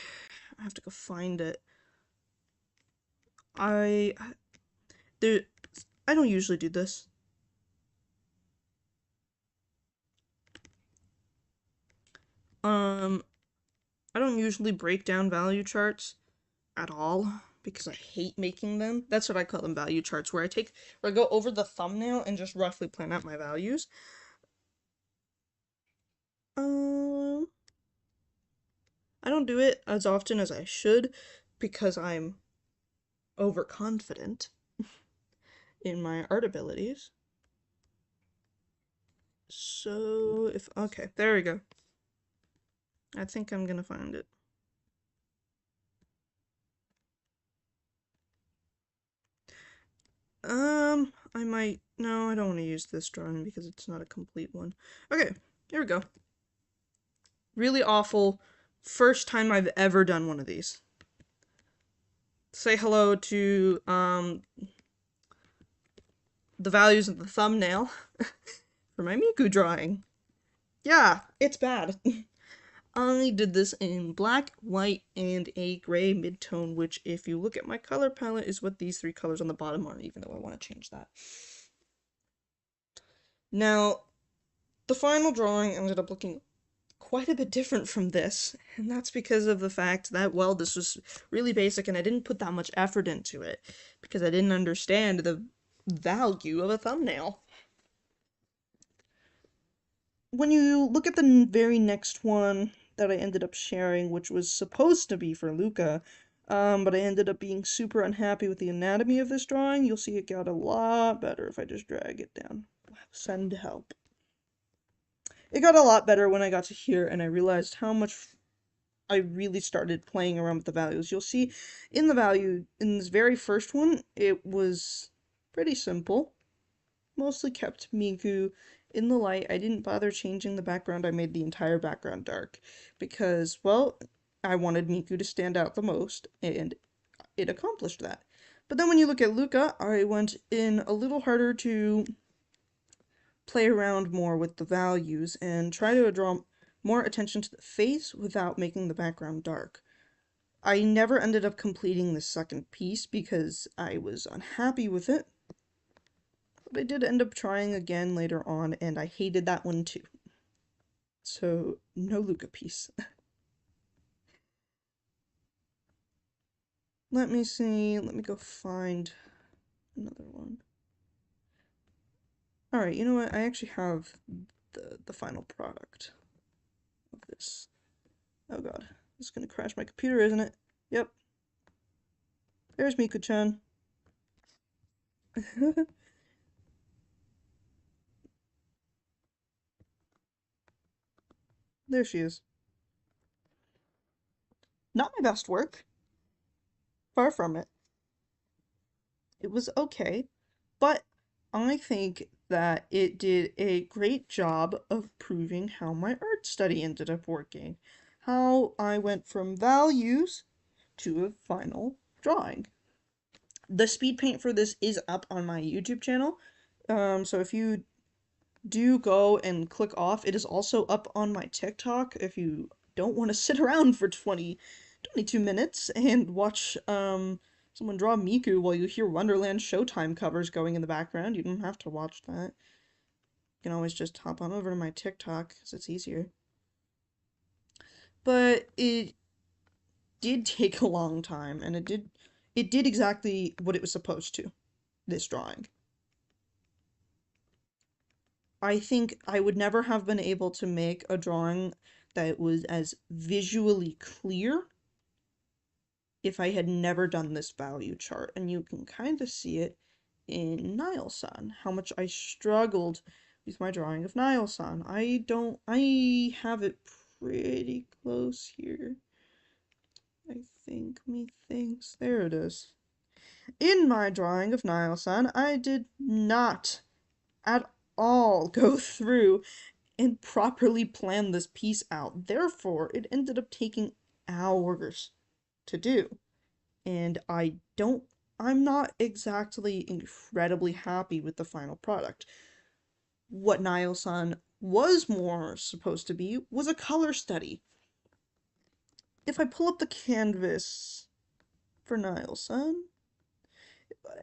I have to go find it. I don't usually do this. I don't usually break down value charts at all, because I hate making them. That's what I call them, value charts, where I go over the thumbnail and just roughly plan out my values. I don't do it as often as I should, because I'm overconfident in my art abilities. So, okay, there we go. I think I'm gonna find it. No, I don't want to use this drawing because it's not a complete one. Okay, here we go. Really awful. First time I've ever done one of these. Say hello to, the values of the thumbnail for my Miku drawing. Yeah, it's bad. I did this in black, white, and a gray mid-tone, which, if you look at my color palette, is what these three colors on the bottom are, even though I want to change that. Now, the final drawing ended up looking quite a bit different from this, and that's because of the fact that, well, this was really basic, and I didn't put that much effort into it, because I didn't understand the value of a thumbnail. When you look at the very next one that I ended up sharing, which was supposed to be for Luca, but I ended up being super unhappy with the anatomy of this drawing. You'll see it got a lot better if I just drag it down. Send help. It got a lot better when I got to here, and I realized how much I really started playing around with the values. You'll see in the value, in this very first one, it was pretty simple. Mostly kept Miku in the light, I didn't bother changing the background. I made the entire background dark because, well, I wanted Miku to stand out the most, and it accomplished that. But then when you look at Luca, I went in a little harder to play around more with the values and try to draw more attention to the face without making the background dark. I never ended up completing the second piece because I was unhappy with it, but I did end up trying again later on, and I hated that one too. So, no Luca piece. Let me see, let me go find another one. Alright, you know what, I actually have the final product of this. Oh god, this is gonna crash my computer, isn't it? Yep. There's Miku-chan. There she is. Not my best work. Far from it. It was okay, but I think that it did a great job of proving how my art study ended up working. How I went from values to a final drawing. The speed paint for this is up on my YouTube channel. So if you do go and click off, it is also up on my TikTok if you don't want to sit around for 22 minutes and watch someone draw Miku while you hear Wonderland Showtime covers going in the background. You don't have to watch that. You can always just hop on over to my TikTok because it's easier. But it did take a long time, and it did exactly what it was supposed to, this drawing. I think I would never have been able to make a drawing that was as visually clear if I had never done this value chart. And you can kind of see it in Niall-san, how much I struggled with my drawing of Niall-san. I have it pretty close here. I think, methinks, there it is. In my drawing of Niall-san, I did not at all go through and properly plan this piece out. Therefore, it ended up taking hours to do. And I'm not exactly incredibly happy with the final product. What Niall-san was more supposed to be was a color study. If I pull up the canvas for Niall-san,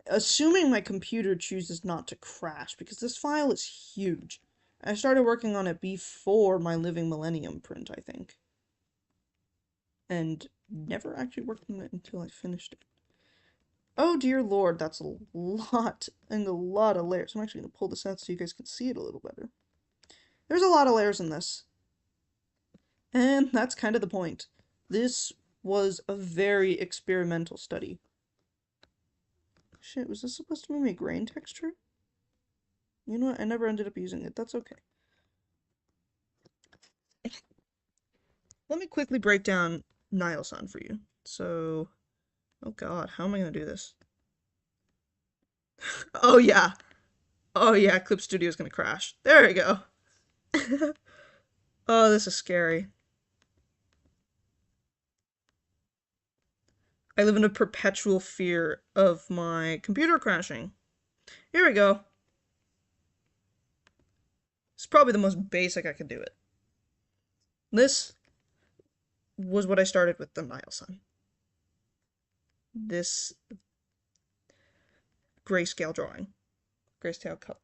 assuming my computer chooses not to crash, because this file is huge. I started working on it before my Living Millennium print, I think. And never actually worked on it until I finished it. Oh dear lord, that's a lot, and a lot of layers. I'm actually going to pull this out so you guys can see it a little better. There's a lot of layers in this. And that's kind of the point. This was a very experimental study. Shit, was this supposed to be my grain texture? You know what, I never ended up using it. That's okay. Let me quickly break down Niall-san for you. So, oh god, how am I going to do this? Oh yeah. Oh yeah, Clip Studio is going to crash. There we go. Oh, this is scary. I live in a perpetual fear of my computer crashing. Here we go. It's probably the most basic I could do it. This was what I started with the Niall-san. This grayscale drawing. Grayscale colors.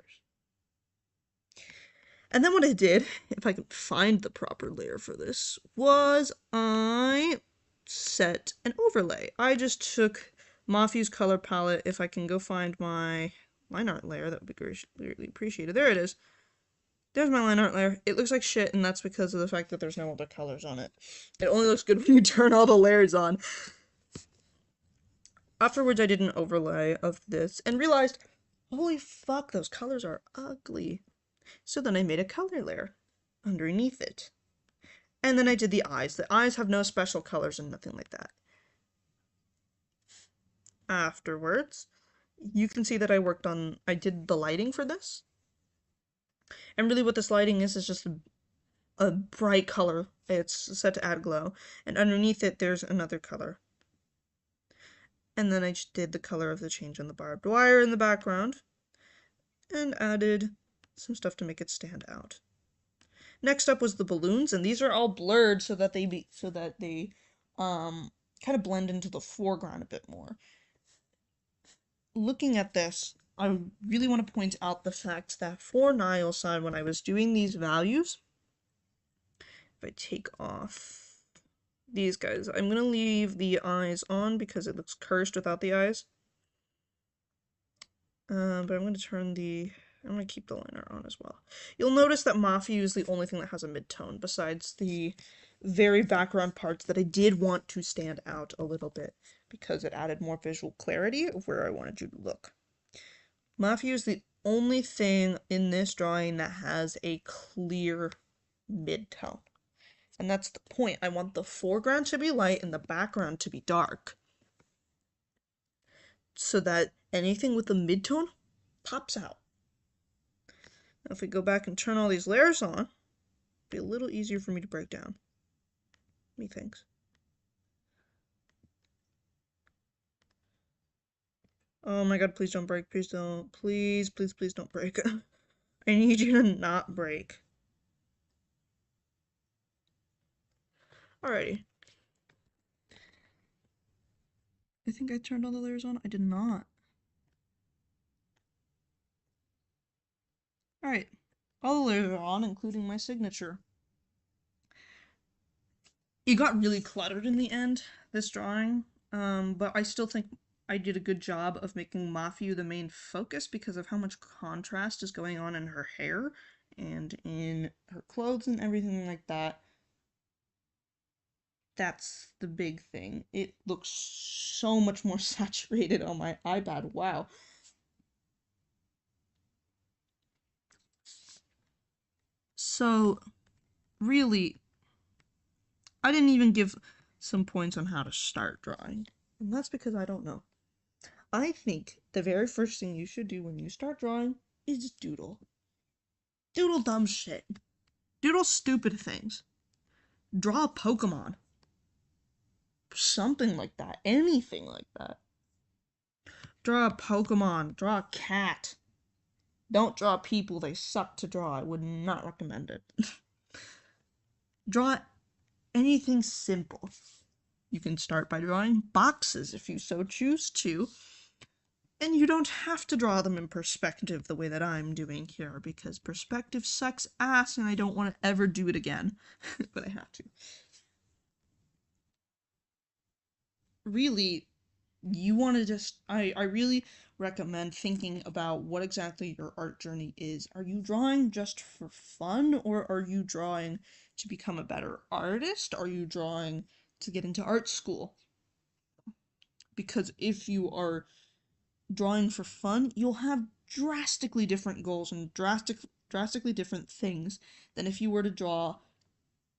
And then what I did, if I can find the proper layer for this, was I set an overlay. I just took Mafu's color palette. If I can go find my line art layer, that would be greatly appreciated. There it is. There's my line art layer. It looks like shit, and that's because of the fact that there's no other colors on it. It only looks good when you turn all the layers on. Afterwards, I did an overlay of this and realized, holy fuck, those colors are ugly. So then I made a color layer underneath it. And then I did the eyes. The eyes have no special colors and nothing like that. Afterwards, you can see that I did the lighting for this. And really what this lighting is just a bright color. It's set to add glow. And underneath it, there's another color. And then I just did the color of the change on the barbed wire in the background and added some stuff to make it stand out. Next up was the balloons, and these are all blurred so that they kind of blend into the foreground a bit more. Looking at this, I really want to point out the fact that for Nileside, when I was doing these values, if I take off these guys, I'm going to leave the eyes on because it looks cursed without the eyes. But I'm going to keep the liner on as well. You'll notice that Mafia is the only thing that has a mid-tone, besides the very background parts that I did want to stand out a little bit, because it added more visual clarity of where I wanted you to look. Mafia is the only thing in this drawing that has a clear mid-tone. And that's the point. I want the foreground to be light and the background to be dark, so that anything with a mid-tone pops out. Now if we go back and turn all these layers on, it'll be a little easier for me to break down. Methinks. Oh my god, please don't break. Please don't. Please, please, please don't break. I need you to not break. Alrighty. I think I turned all the layers on. I did not. Alright. All the layers are on, including my signature. It got really cluttered in the end, this drawing, but I still think I did a good job of making Mafiu the main focus because of how much contrast is going on in her hair and in her clothes and everything like that. That's the big thing. It looks so much more saturated on my iPad. Wow. So, really, I didn't even give some points on how to start drawing. And that's because I don't know. I think the very first thing you should do when you start drawing is doodle. Doodle dumb shit. Doodle stupid things. Draw a Pokemon. Something like that. Anything like that. Draw a Pokemon. Draw a cat. Don't draw people. They suck to draw. I would not recommend it. Draw anything simple. You can start by drawing boxes if you so choose to. And you don't have to draw them in perspective the way that I'm doing here, because perspective sucks ass and I don't want to ever do it again. But I have to. Really, you want to just, I really recommend thinking about what exactly your art journey is. Are you drawing just for fun, or are you drawing to become a better artist? Are you drawing to get into art school? Because if you are drawing for fun, you'll have drastically different goals and drastically different things than if you were to draw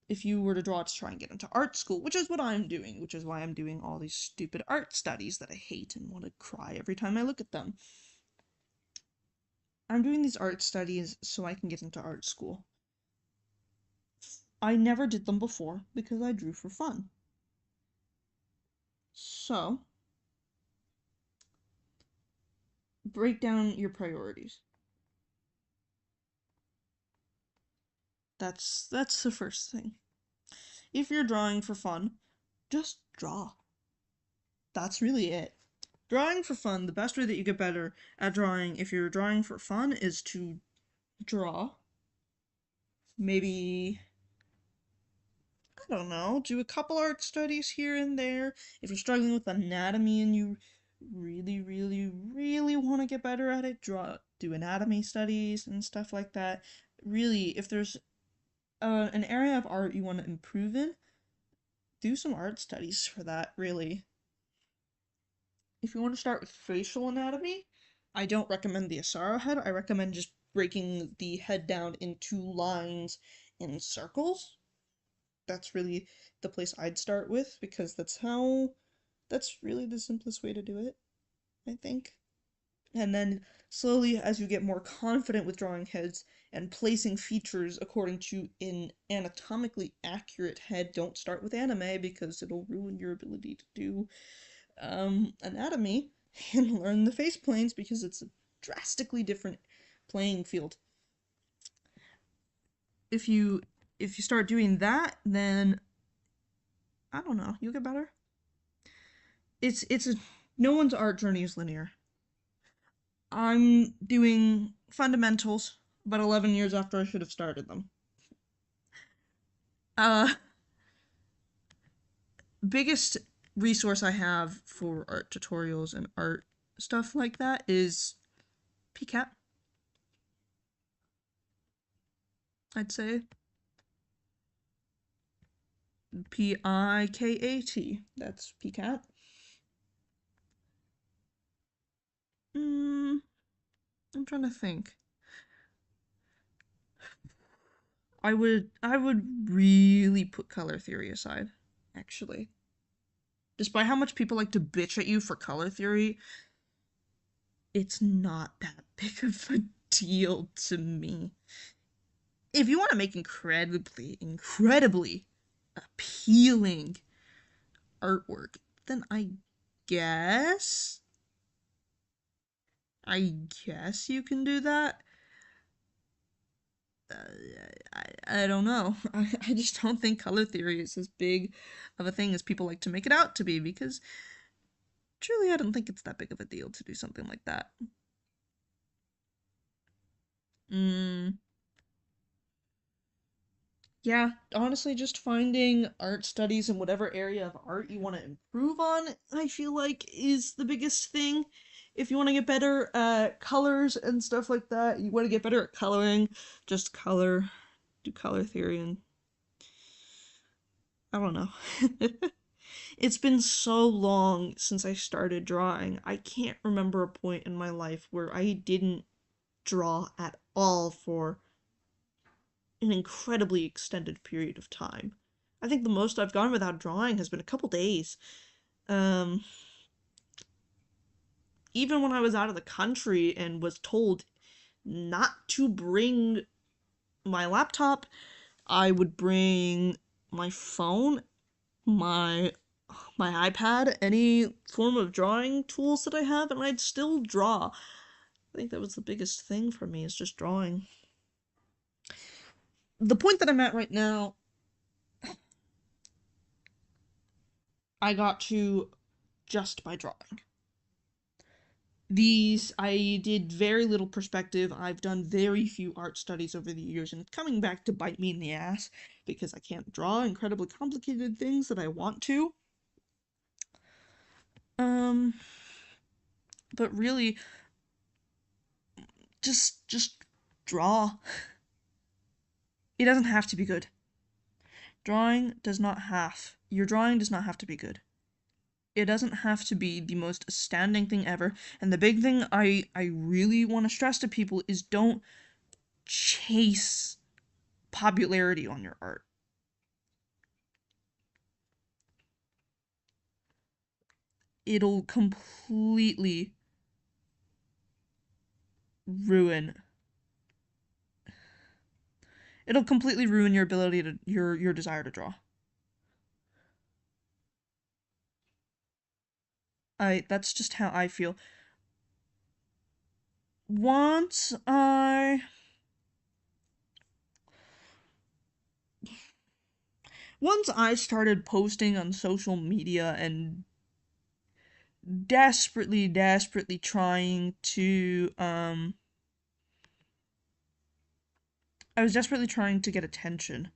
to try and get into art school, which is what I'm doing, which is why I'm doing all these stupid art studies that I hate and want to cry every time I look at them. I'm doing these art studies so I can get into art school. I never did them before because I drew for fun. So, break down your priorities. That's the first thing. If you're drawing for fun, just draw. That's really it. Drawing for fun, the best way that you get better at drawing if you're drawing for fun is to draw. Maybe, I don't know, do a couple art studies here and there. If you're struggling with anatomy and you really, really, really want to get better at it, do anatomy studies and stuff like that. Really, if there's an area of art you want to improve in, do some art studies for that, really. If you want to start with facial anatomy, I don't recommend the Asaro head. I recommend just breaking the head down into lines and circles. That's really the place I'd start with, because that's really the simplest way to do it, I think. And then slowly, as you get more confident with drawing heads and placing features according to an anatomically accurate head, don't start with anime because it'll ruin your ability to do anatomy, and learn the face planes because it's a drastically different playing field. If you start doing that, then I don't know, you'll get better. It's a no one's art journey is linear. I'm doing fundamentals about 11 years after I should have started them. Uh, biggest resource I have for art tutorials and art stuff like that is PCAT. I'd say PIKAT. That's PCAT. I'm trying to think. I would really put color theory aside, actually. Despite how much people like to bitch at you for color theory, it's not that big of a deal to me. If you want to make incredibly appealing artwork, then guess I guess you can do that. I don't know. I just don't think color theory is as big of a thing as people like to make it out to be, because truly I don't think it's that big of a deal to do something like that. Mm, yeah, honestly, just finding art studies in whatever area of art you want to improve on, I feel like, is the biggest thing. If you want to get better at colors and stuff like that, you want to get better at coloring, just do color theory, and I don't know. It's been so long since I started drawing. I can't remember a point in my life where I didn't draw at all for an incredibly extended period of time. I think the most I've gone without drawing has been a couple days. Um, Even when I was out of the country and was told not to bring my laptop, I would bring my phone, my iPad, any form of drawing tools that I have, and I'd still draw. I think that was the biggest thing for me, is just drawing. The point that I'm at right now, I got to just by drawing. I did very little perspective. I've done very few art studies over the years, and it's coming back to bite me in the ass because I can't draw incredibly complicated things that I want to. Um, but really, just draw. It doesn't have to be good. Your drawing does not have to be good. It doesn't have to be the most astounding thing ever. And the big thing I really want to stress to people is don't chase popularity on your art. It'll completely ruin your ability to your desire to draw. That's just how I feel. Once I once I started posting on social media and desperately trying to I was desperately trying to get attention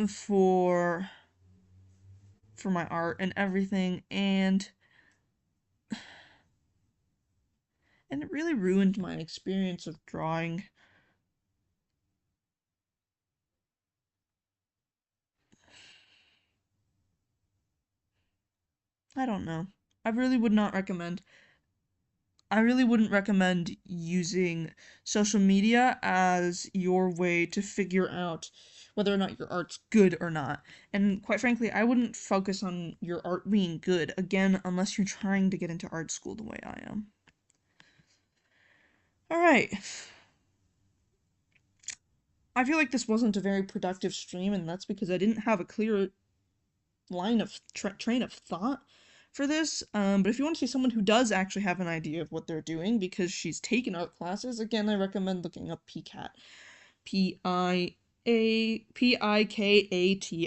for my art and everything, and it really ruined my experience of drawing. I don't know. I really would not recommend I really wouldn't recommend using social media as your way to figure out whether or not your art's good or not. And quite frankly, I wouldn't focus on your art being good, again, unless you're trying to get into art school the way I am. Alright. I feel like this wasn't a very productive stream, and that's because I didn't have a clear line of train of thought for this. But if you want to see someone who does actually have an idea of what they're doing because she's taken art classes, again, I recommend looking up PCAT. P-I-K-A-T.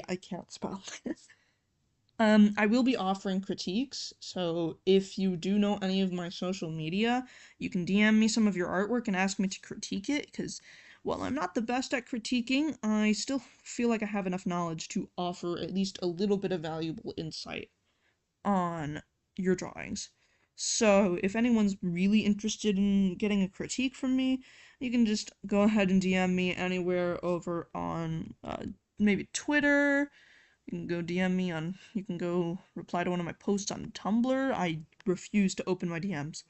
I can't spell. I will be offering critiques, so if you do know any of my social media, you can DM me some of your artwork and ask me to critique it, because while I'm not the best at critiquing, I still feel like I have enough knowledge to offer at least a little bit of valuable insight on your drawings. So if anyone's really interested in getting a critique from me, you can just go ahead and DM me anywhere over on maybe Twitter. You can go DM me on, you can go reply to one of my posts on Tumblr. I refuse to open my DMs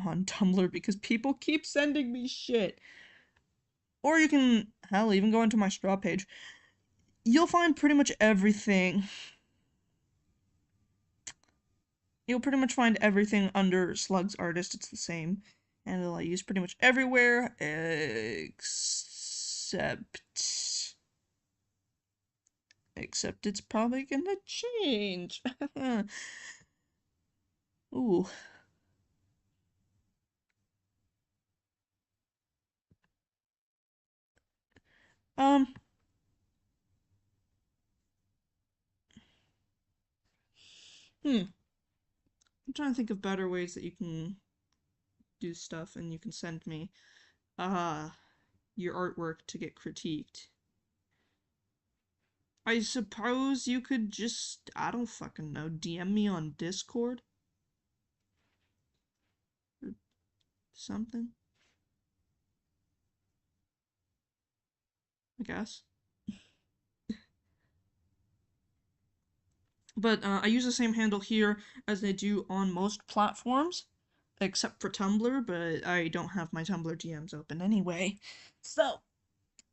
on Tumblr because people keep sending me shit. Or you can, hell, even go into my Straw page. You'll find pretty much everything. You'll pretty much find everything under Slug's Artist. It's the same handle I use pretty much everywhere, except it's probably gonna change. Ooh. Um, I'm trying to think of better ways that you can do stuff and you can send me your artwork to get critiqued. I suppose you could just, I don't fucking know, DM me on Discord or something, I guess. But I use the same handle here as I do on most platforms, except for Tumblr, but I don't have my Tumblr DMs open anyway. So,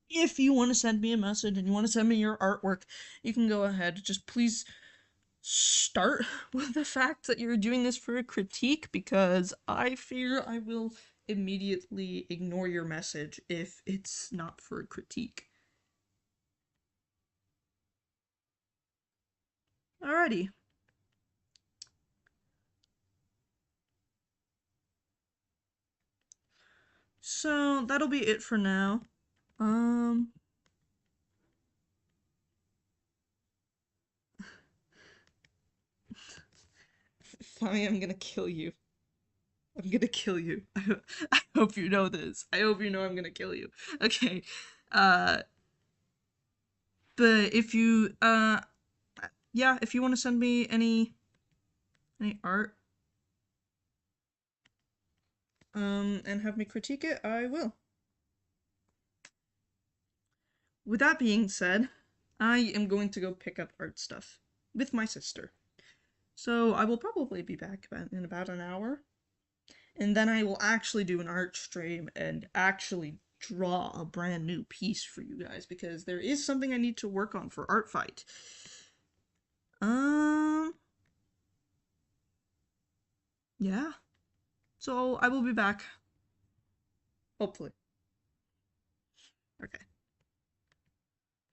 if you want to send me a message and you want to send me your artwork, you can go ahead. Just please start with the fact that you're doing this for a critique, because I fear I will immediately ignore your message if it's not for a critique. Alrighty. So that'll be it for now. Fami, I'm gonna kill you. I'm gonna kill you. I hope you know this. I hope you know I'm gonna kill you. Okay. Uh, but if you, yeah, if you want to send me any art, and have me critique it, I will. With that being said, I am going to go pick up art stuff with my sister. So I will probably be back in about an hour. And then I will actually do an art stream and actually draw a brand new piece for you guys, because there is something I need to work on for Art Fight. Yeah. So I will be back. Hopefully. Okay.